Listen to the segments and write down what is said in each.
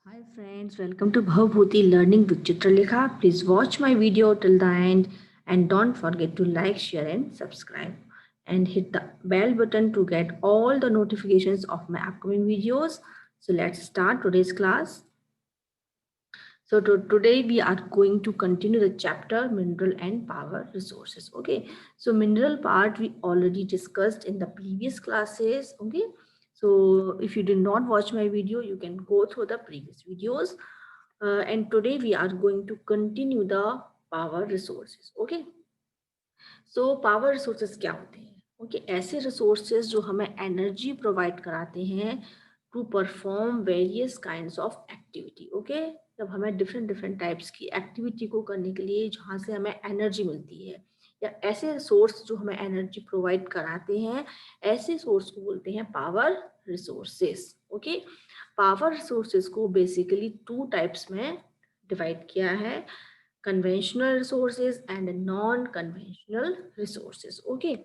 Hi friends, welcome to Bhavbhuti Learning with Chitralekha. Please watch my video till the end and don't forget to like, share and subscribe. And hit the bell button to get all the notifications of my upcoming videos. So let's start today's class. Today we are going to continue the chapter Mineral and Power Resources. Okay, so mineral part we already discussed in the previous classes. Okay, so if you did not watch my video, you can go through the previous videos. And today we are going to continue the power resources. Okay, so power resources क्या होते हैं? Okay ऐसे resources जो हमें energy provide कराते हैं to perform various kinds of activity. Okay जब हमें डिफरेंट डिफरेंट टाइप्स की एक्टिविटी को करने के लिए जहाँ से हमें एनर्जी मिलती है या ऐसे सोर्स जो हमें एनर्जी प्रोवाइड कराते हैं, ऐसे सोर्स को बोलते हैं power resources. Okay power resources को बेसिकली टू टाइप्स में डिवाइड किया है, conventional resources and non-conventional resources. Okay,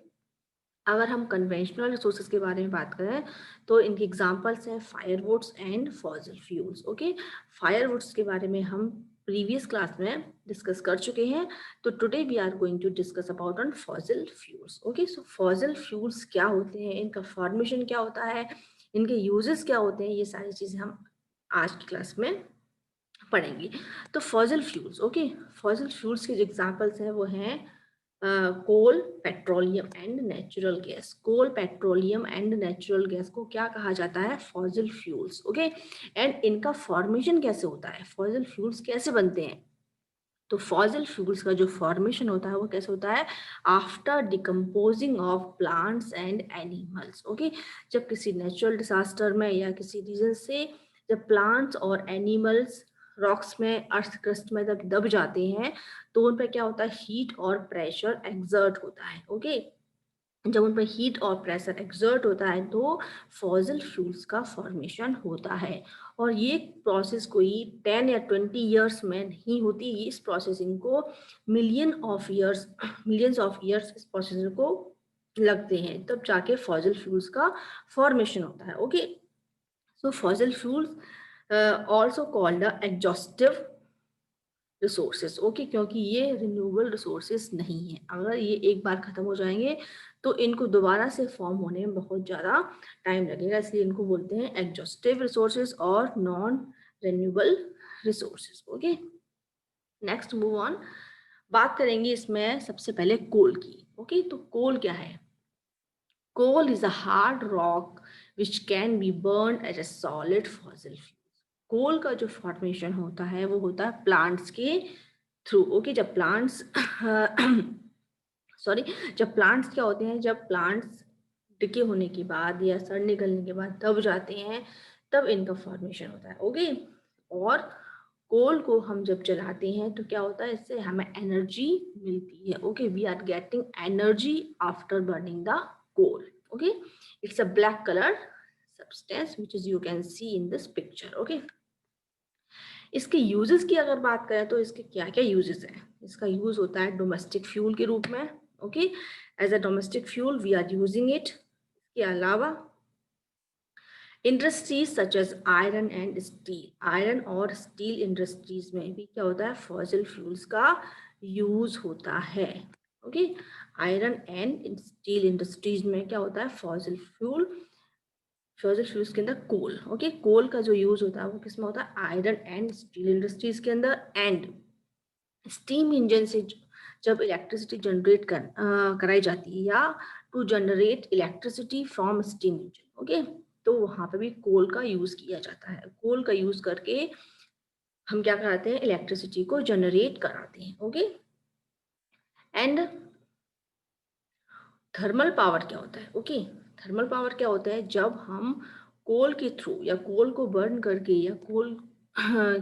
अगर हम कन्वेंशनल रिसोर्सेज के बारे में बात करें तो इनके एग्जांपल्स हैं फायरवुड्स एंड फॉसिल फ्यूल्स. ओके फायरवुड्स के बारे में हम प्रीवियस क्लास में डिस्कस कर चुके हैं, तो today we are going to discuss about on fossil fuels. Okay so fossil fuels क्या होते हैं, इनका फॉर्मेशन क्या होता है, इनके यूजेस क्या होते हैं, ये सारी चीज़ें हम आज की क्लास में पढ़ेंगे. तो fossil fuels, okay fossil fuels के जो एग्जांपल्स हैं वो हैं coal, petroleum and natural gas. Coal, petroleum and natural gas को क्या कहा जाता है? Fossil fuels. ओके एंड इनका फॉर्मेशन कैसे होता है, फॉसिल फ्यूल्स कैसे बनते हैं? तो फॉसिल फ्यूल्स का जो फॉर्मेशन होता है वो कैसे होता है? After decomposing of plants and animals. Okay जब किसी नेचुरल डिजास्टर में या किसी रीजन से जब प्लांट्स और एनिमल्स रॉक्स में, अर्थ क्रस्ट में जब दब जाते हैं तो उन पर क्या होता है? हीट और प्रेशर एक्सर्ट होता है. ओके जब उन पर हीट और प्रेशर एक्सर्ट होता है तो फॉसिल फ्यूल्स का फॉर्मेशन होता है. और ये प्रोसेस कोई 10 या 20 ईयर्स में नहीं होती, इस प्रोसेसिंग को मिलियंस ऑफ ईयर्स इस प्रोसेसिंग को लगते हैं, तब जाके फॉसिल फ्यूल्स का फॉर्मेशन होता है. Okay so fossil fuels also called the exhaustive resources. Okay क्योंकि ये रिन्यूएबल रिसोर्सेज नहीं है, अगर ये एक बार खत्म हो जाएंगे तो इनको दोबारा से फॉर्म होने में बहुत ज़्यादा टाइम लगेगा, इसलिए इनको बोलते हैं एग्जॉस्टिव रिसोर्सेज और non renewable resources. Okay next move on, बात करेंगे इसमें सबसे पहले कोल की. ओके तो कोल क्या है? Coal is a hard rock which can be burn as a solid fossil fuel. Coal का जो फॉर्मेशन होता है वो होता है प्लांट्स के थ्रू. ओके जब प्लांट्स सॉरी जब प्लांट्स क्या होते हैं, जब प्लांट्स डिके होने के बाद या सड़ निकलने के बाद दब जाते हैं तब इनका फॉर्मेशन होता है. ओके और कोल को हम जब जलाते हैं तो क्या होता है? इससे हमें एनर्जी मिलती है. Okay we are getting energy after burning the coal. Okay it's a black colour substance which is you can see in this picture. Okay इसके यूजेस की अगर बात करें तो इसके क्या क्या यूजेस हैं? इसका यूज होता है डोमेस्टिक फ्यूल के रूप में. Okay as a domestic fuel we are using it. इसके अलावा industries such as iron and steel, iron और स्टील इंडस्ट्रीज में भी क्या होता है? फॉसिल फ्यूल्स का यूज होता है. Okay iron and steel industries में क्या होता है? फॉसिल फ्यूल्स के अंदर कोल. ओके कोल का जो यूज होता है वो किसमें होता है? आयरन एंड स्टील इंडस्ट्रीज के अंदर. एंड स्टीम इंजन से जब इलेक्ट्रिसिटी जनरेट कराई जाती है या to generate electricity from steam engine. Okay तो वहां पे भी कोल का यूज किया जाता है. कोल का यूज करके हम क्या कराते हैं? इलेक्ट्रिसिटी को जनरेट कराते हैं. ओके एंड थर्मल पावर क्या होता है? ओके थर्मल पावर क्या होता है? जब हम कोल के थ्रू या कोल को बर्न करके या कोल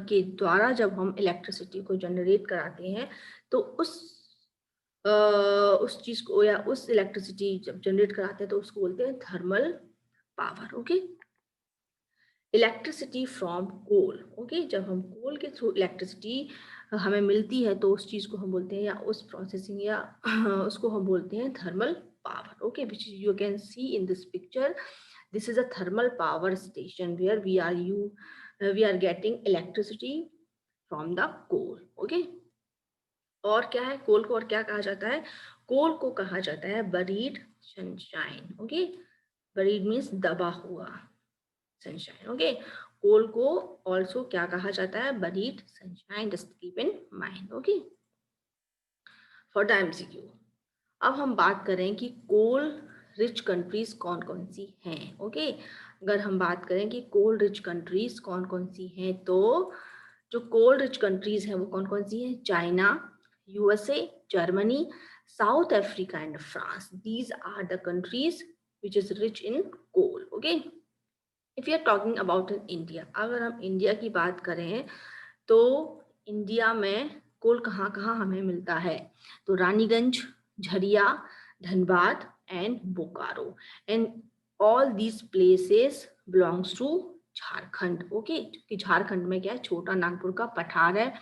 के द्वारा जब हम इलेक्ट्रिसिटी को जनरेट कराते हैं तो उस चीज को या उस इलेक्ट्रिसिटी जब जनरेट कराते हैं तो उसको बोलते हैं thermal power. Okay electricity from coal. Okay जब हम कोल के थ्रू इलेक्ट्रिसिटी हमें मिलती है तो उस चीज को हम बोलते हैं या उस प्रोसेसिंग या उसको हम बोलते हैं thermal power. Okay which you can see in this picture, this is a thermal power station where we are we are getting electricity from the coal. Okay, और क्या है कोल को, और क्या कहा जाता है? कोल को कहा जाता है buried sunshine. Okay, buried means दबा हुआ सनशाइन। ओके, कोल को ऑल्सो क्या कहा जाता है? Buried sunshine, just keep in mind. Okay, for the MCQ. अब हम बात करें कि कोल रिच कंट्रीज कौन कौन सी हैं। ओके, अगर हम बात करें कि कोल रिच कंट्रीज कौन कौन सी हैं, तो जो कोल रिच कंट्रीज हैं वो कौन कौन सी हैं? China, USA, Germany, South Africa and France. These are the countries which is rich in coal. Okay, if you are talking about in India, अगर हम इंडिया की बात करें तो इंडिया में कोल कहाँ कहाँ हमें मिलता है? तो Raniganj, Jharia, Dhanbad and Bokaro, and all these places belongs to Jharkhand. Okay, क्योंकि झारखंड में क्या है, छोटा नागपुर का पठार है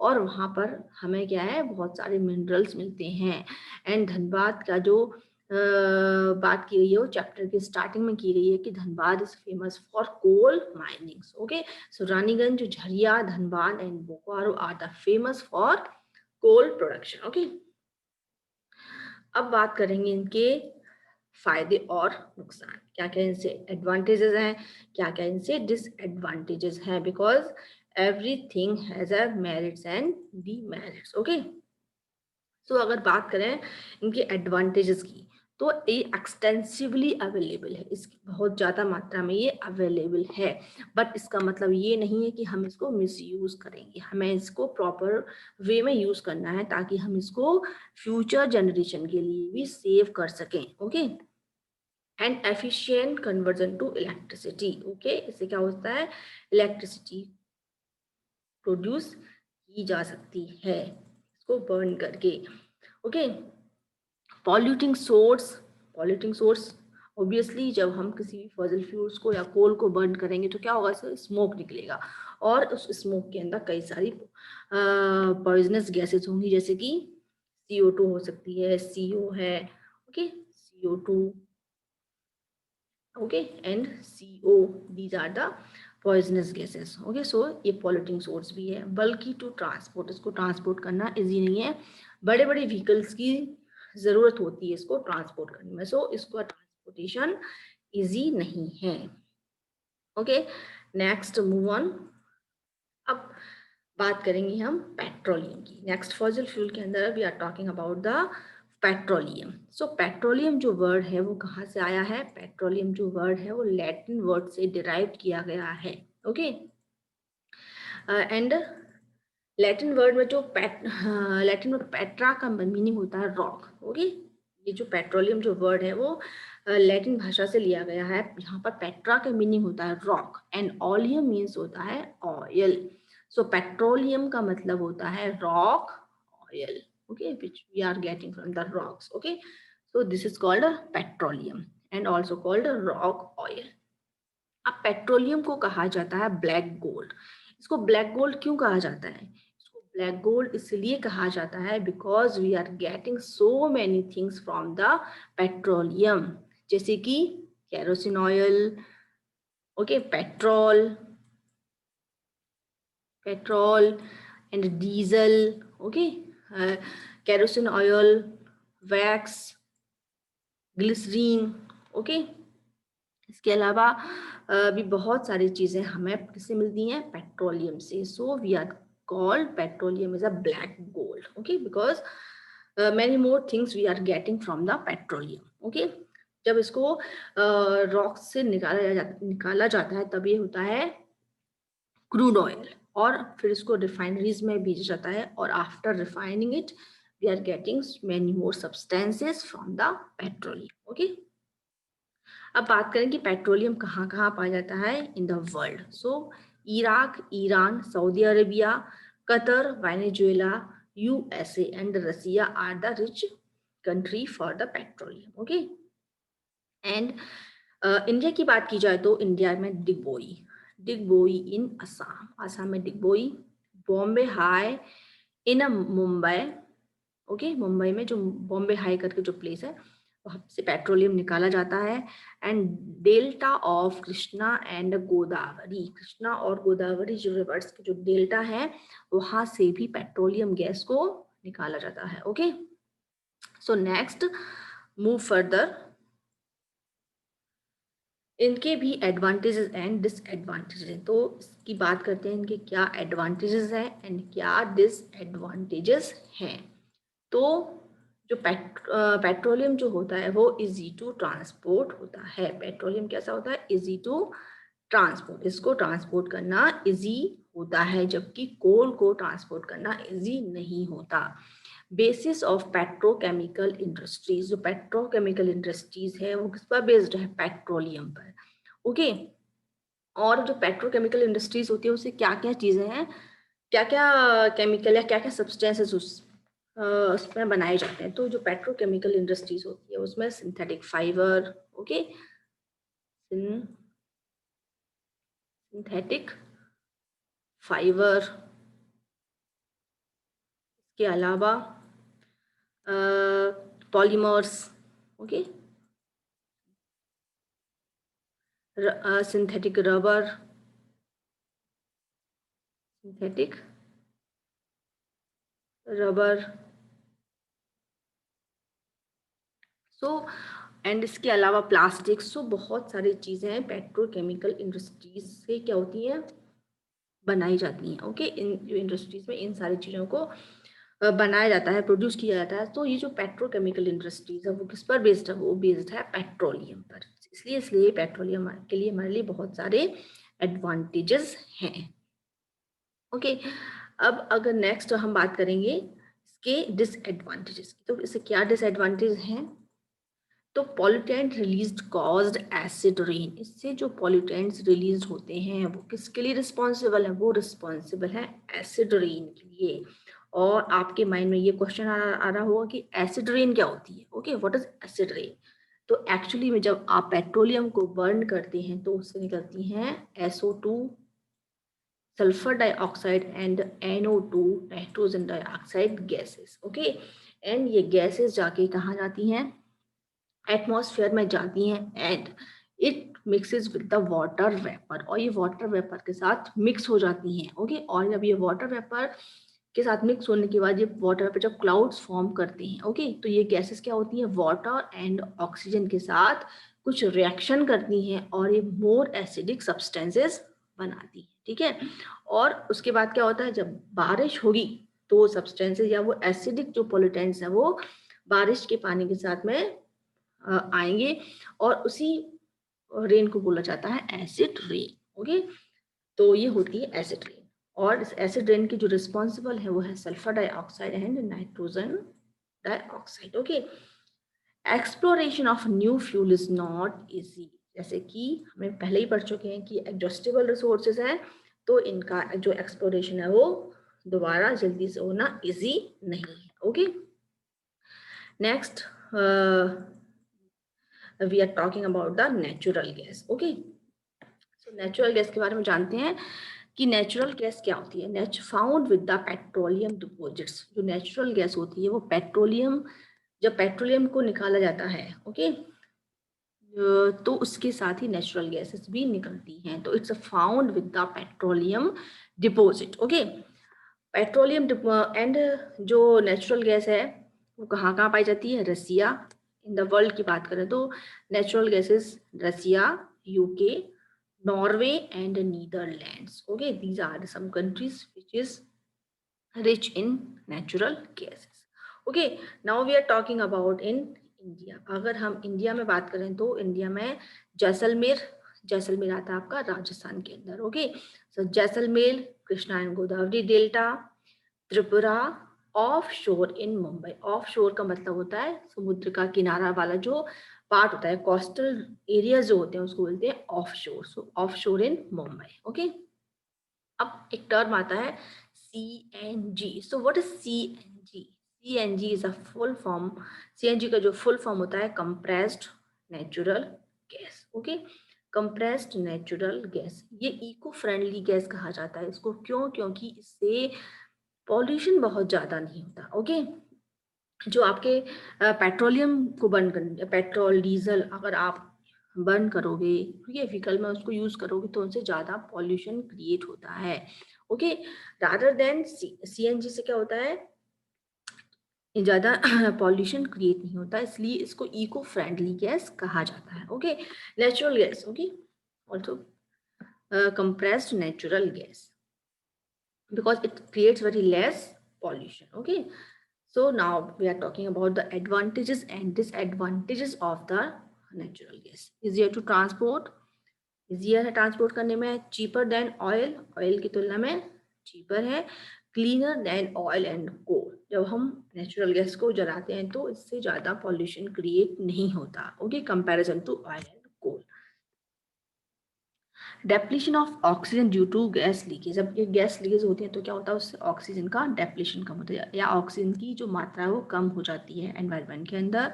और वहाँ पर हमें क्या है, बहुत सारे मिनरल्स मिलते हैं। एंड धनबाद का जो बात की गई है वो चैप्टर के स्टार्टिंग में की गई है कि Dhanbad is famous for coal minings. Okay, so Raniganj, Jharia, Dhanbad and Bokaro are the famous for coal production. Okay, अब बात करेंगे इनके फायदे और नुकसान, क्या क्या इनसे एडवांटेजेस हैं, क्या क्या इनसे डिसएडवांटेजेस हैं, because everything has a merits and demerits. Okay, so अगर बात करें इनके एडवांटेजेस की, तो ये एक्सटेंसिवली अवेलेबल है, इसकी बहुत ज़्यादा मात्रा में ये अवेलेबल है। बट इसका मतलब ये नहीं है कि हम इसको मिसयूज करेंगे, हमें इसको प्रॉपर वे में यूज करना है ताकि हम इसको फ्यूचर जनरेशन के लिए भी सेव कर सकें। Okay, and efficient conversion to electricity. Okay, इससे क्या होता है, इलेक्ट्रिसिटी प्रोड्यूस की जा सकती है इसको बर्न करके। ओके, पॉल्यूटिंग सोर्स, ऑब्वियसली जब हम किसी भी फॉसिल फ्यूल्स को या कोल को बर्न करेंगे तो क्या होगा, स्मोक निकलेगा और उस स्मोक के अंदर कई सारी पॉइजनस गैसेस होंगी, जैसे कि CO2 हो सकती है, CO है, okay, CO2, okay, and CO, these are the poisonous gases. Okay, so ये पॉल्यूटिंग सोर्स भी है। बल्कि टू ट्रांसपोर्ट, इसको ट्रांसपोर्ट करना इजी नहीं है, बड़े बड़े व्हीकल्स की जरूरत होती है इसको ट्रांसपोर्ट करने में, सो इसको ट्रांसपोर्टेशन इजी नहीं है। Okay, next move on. अब बात करेंगे हम पेट्रोलियम की। नेक्स्ट फॉसिल फ्यूल के अंदर we are talking about the petroleum. So petroleum जो वर्ड है वो कहाँ से आया है? पेट्रोलियम जो वर्ड है वो लैटिन वर्ड से डिराइव किया गया है। ओके, एंड लैटिन वर्ड में जो लैटिन में पेट्रा का मीनिंग होता है रॉक। ओके, ये जो पेट्रोलियम जो वर्ड है वो लैटिन भाषा से लिया गया है। यहाँ पर पेट्रा का मीनिंग होता है रॉक एंड ऑलियम मीन्स होता है ऑयल। सो पेट्रोलियम का मतलब होता है rock oil, okay, which we are getting from the rocks. Okay, so this is called a petroleum and also called a rock oil. अब पेट्रोलियम को कहा जाता है ब्लैक गोल्ड। इसको ब्लैक गोल्ड क्यों कहा जाता है? इसको ब्लैक गोल्ड इसलिए कहा जाता है because we are getting so many things from the petroleum, जैसे कि kerosene oil, okay, petrol and diesel, okay, kerosene oil, wax, glycerine, okay. इसके अलावा भी बहुत सारी चीजें हमें किससे मिलती हैं? पेट्रोलियम से। So we are called petroleum is a black gold, okay, because many more things we are getting from the petroleum. Okay, जब इसको रॉक से निकाला जाता है तब ये होता है क्रूड ऑयल, और फिर इसको रिफाइनरीज में भेजा जाता है, और after refining it we are getting many more substances from the petroleum. Okay, अब बात करें कि पेट्रोलियम कहाँ कहाँ पाया जाता है in the world. So Iraq, Iran, Saudi Arabia, Qatar, Venezuela, USA and Russia are the rich country for the petroleum. Okay, and India की बात की जाए तो इंडिया में डिगबोई इन असम, असम में Digboi, Bombay high in Mumbai, okay, Mumbai में जो बॉम्बे हाई करके जो प्लेस है वहाँ से पेट्रोलियम निकाला जाता है। And delta of Krishna and Godavari, Krishna और गोदावरी जो रिवर्स के जो डेल्टा है वहां से भी पेट्रोलियम गैस को निकाला जाता है। Okay, so next move further. इनके भी एडवांटेजेस एंड डिसएडवांटेजेस हैं, तो इसकी बात करते हैं इनके क्या एडवांटेजेस हैं एंड क्या डिसएडवांटेजेस हैं। तो जो पेट्रोलियम जो होता है वो इजी टू ट्रांसपोर्ट होता है। पेट्रोलियम कैसा होता है? इजी टू ट्रांसपोर्ट, इसको ट्रांसपोर्ट करना इजी होता है, जबकि कोल को ट्रांसपोर्ट करना इजी नहीं होता। बेसिस ऑफ पेट्रोकेमिकल इंडस्ट्रीज, जो पेट्रोकेमिकल इंडस्ट्रीज है वो किस पर बेस्ड है? पेट्रोलियम पर। ओके, और जो पेट्रोकेमिकल इंडस्ट्रीज होती है उससे क्या क्या चीजें हैं, क्या क्या केमिकल या क्या क्या सब्सटेंसेस उसमें बनाए जाते हैं। तो जो पेट्रोकेमिकल इंडस्ट्रीज होती है उसमें synthetic fibre, okay, synthetic fibre, के अलावा polymers, okay, synthetic rubber, synthetic rubber, so and इसके अलावा प्लास्टिक। सो बहुत सारी चीज़ें हैं पेट्रोकेमिकल इंडस्ट्रीज से क्या होती हैं? बनाई जाती हैं। ओके, इन जो इंडस्ट्रीज में इन सारी चीज़ों को बनाया जाता है, प्रोड्यूस किया जाता है। तो ये जो पेट्रोकेमिकल इंडस्ट्रीज है वो किस पर बेस्ड है? वो बेस्ड है पेट्रोलियम पर। इसलिए पेट्रोलियम के लिए हमारे लिए बहुत सारे एडवांटेजेस हैं। ओके, अब अगर नेक्स्ट हम बात करेंगे इसके डिसएडवांटेजेस की, तो इससे क्या डिसएडवांटेज हैं? तो pollutant released caused acid rain, इससे जो पॉल्यूटेंट्स रिलीज होते हैं वो किसके लिए रिस्पॉन्सिबल है? वो रिस्पॉन्सिबल है एसिड रेन के लिए। और आपके माइंड में ये क्वेश्चन आ रहा होगा कि एसिड रेन क्या होती है? Okay, what is acid rain? तो एक्चुअली में जब आप पेट्रोलियम को बर्न करते हैं तो उससे निकलती हैं SO2, sulphur dioxide and NO2, nitrogen dioxide gases. Okay, and ये गैसेस जाके कहाँ जाती हैं? एटमॉस्फेयर में जाती हैं and it mixes with the water vapour, और ये वाटर वेपर के साथ मिक्स हो जाती हैं। ओके, और जब ये वाटर वेपर के साथ मिक्स होने के बाद ये वाटर वेपर जब क्लाउड्स फॉर्म करते हैं, ओके, तो ये गैसेस क्या होती हैं? वाटर एंड ऑक्सीजन के साथ कुछ रिएक्शन करती हैं और ये मोर एसिडिक सब्सटेंसेस बनाती हैं। ठीक है, और उसके बाद क्या होता है? जब बारिश होगी तो सब्सटेंसेस या वो एसिडिक जो पोल्यूटेंट्स हैं वो बारिश के पानी के साथ में आएंगे और उसी रेन को बोला जाता है एसिड रेन। ओके, तो ये होती है एसिड रेन, और इस एसिड रेन की जो रिस्पॉन्सिबल है वो है sulphur dioxide and nitrogen dioxide. Okay, exploration of new fuel is not easy, जैसे कि हमें पहले ही पढ़ चुके हैं कि एग्जॉस्टेबल रिसोर्सेज है, तो इनका जो एक्सप्लोरेशन है वो दोबारा जल्दी से होना इजी नहीं है। Okay, next we are talking about the natural gas. Okay, so natural gas के बारे में जानते हैं कि नेचुरल गैस क्या होती है। Found with the petroleum deposits, जो नेचुरल गैस होती है वो पेट्रोलियम, जब पेट्रोलियम को निकाला जाता है, ओके, तो उसके साथ ही नेचुरल गैसेस भी निकलती हैं। तो it's found with the petroleum deposit. Okay, petroleum and जो नेचुरल गैस है वो कहाँ कहाँ पाई जाती है? रसिया। इन द वर्ल्ड की बात करें तो natural gases Russia, UK, Norway and Netherlands. Okay, these are some countries which is rich in natural gases. Okay, now we are talking about in India. अगर हम इंडिया में बात करें तो इंडिया में जैसलमेर, जैसलमेर आता है आपका राजस्थान के अंदर। Okay, so Jaisalmer, Krishna and Godavari delta, Tripura, of शोर इन मुंबई। ऑफ शोर का मतलब होता है समुद्र का किनारा वाला जो पार्ट होता है, कोस्टल एरिया जो होते हैं उसको बोलते हैं ऑफ शोर। सो ऑफ शोर इन मुंबई। ओके, अब एक टर्म आता है CNG। So what is CNG? CNG is a full form, CNG का जो फुल फॉर्म होता है compressed natural gas. Okay, compressed natural gas, ये इको फ्रेंडली गैस कहा जाता है इसको। क्यों? क्योंकि इससे पॉल्यूशन बहुत ज्यादा नहीं होता। ओके, जो आपके पेट्रोलियम को बर्न कर, पेट्रोल डीजल अगर आप बर्न करोगे, ठीक है, व्हीकल में उसको यूज करोगे तो उनसे ज्यादा पॉल्यूशन क्रिएट होता है। ओके, रादर देन सीएनजी से क्या होता है, ज्यादा पॉल्यूशन क्रिएट नहीं होता, इसलिए इसको इको फ्रेंडली गैस कहा जाता है। Okay, natural gas, okay, also compressed natural gas because it creates very less pollution. Okay, so now we are talking about the advantages and disadvantages of the natural gas. Easier to transport, easier है transport करने में, cheaper than oil, oil की तुलना में cheaper है, cleaner than oil and coal. जब हम natural gas को जलाते हैं तो इससे ज़्यादा पॉल्यूशन क्रिएट नहीं होता, okay, comparison to oil and coal. Depletion of oxygen due to gas leakage, जब ये गैस लीकेज होती है तो क्या होता है, उससे ऑक्सीजन का डेप्लीशन कम होता है या ऑक्सीजन की जो मात्रा है वो कम हो जाती है एनवायरनमेंट के अंदर।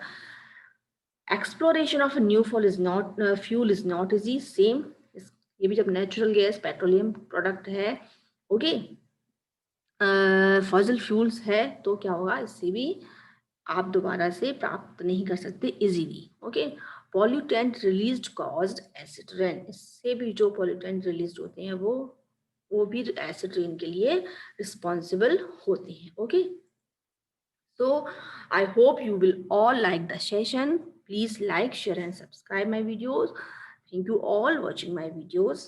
Exploration of new fall is not fuel is not easy, same ये भी जब नेचुरल गैस पेट्रोलियम प्रोडक्ट है, ओके, फॉसिल फ्यूल्स है तो क्या होगा, इससे भी आप दोबारा से प्राप्त नहीं कर सकते easily. Okay, pollutant released caused acid rain, इससे भी जो पॉल्यूटेंट रिलीज होते हैं वो भी एसिड रेन के लिए रिस्पॉन्सिबल होते हैं। Okay, so I hope you will all like the session. Please like, share and subscribe my videos. Thank you all watching my videos.